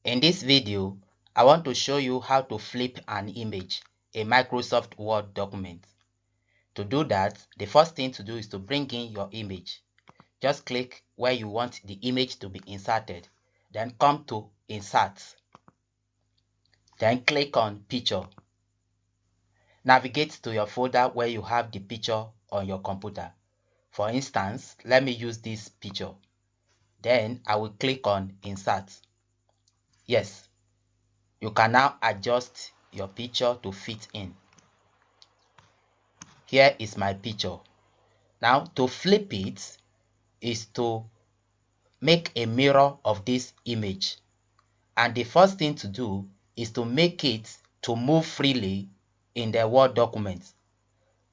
In this video, I want to show you how to flip an image in Microsoft Word document. To do that, the first thing to do is to bring in your image. Just click where you want the image to be inserted. Then come to Insert. Then click on Picture. Navigate to your folder where you have the picture on your computer. For instance, let me use this picture. Then I will click on Insert. Yes, you can now adjust your picture to fit in. Here is my picture. Now to flip it is to make a mirror of this image. And the first thing to do is to make it to move freely in the Word document.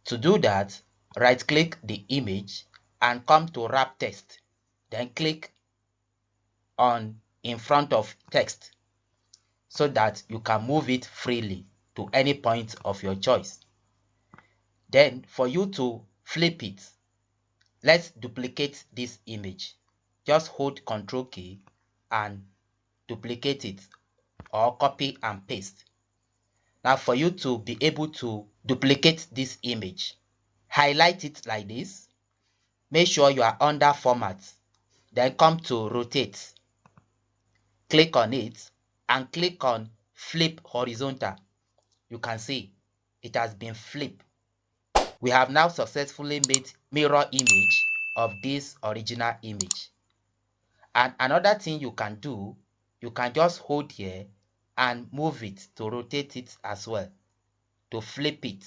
To do that, right-click the image and come to Wrap Text. Then click on in front of text so that you can move it freely to any point of your choice. Then for you to flip it, let's duplicate this image. Just hold Ctrl key and duplicate it or copy and paste. Now for you to be able to duplicate this image, highlight it like this. Make sure you are under Format. Then come to Rotate. Click on it and click on Flip Horizontal. You can see it has been flipped. We have now successfully made mirror image of this original image. And another thing you can do, you can just hold here and move it to rotate it as well, to flip it.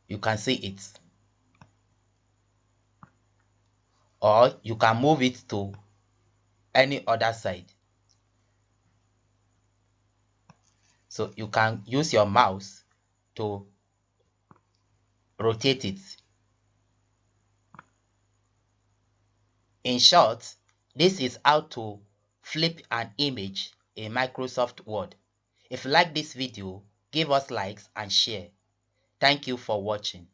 You can see it. Or you can move it to any other side. So you can use your mouse to rotate it. In short, this is how to flip an image in Microsoft Word. If you like this video, give us likes and share. Thank you for watching.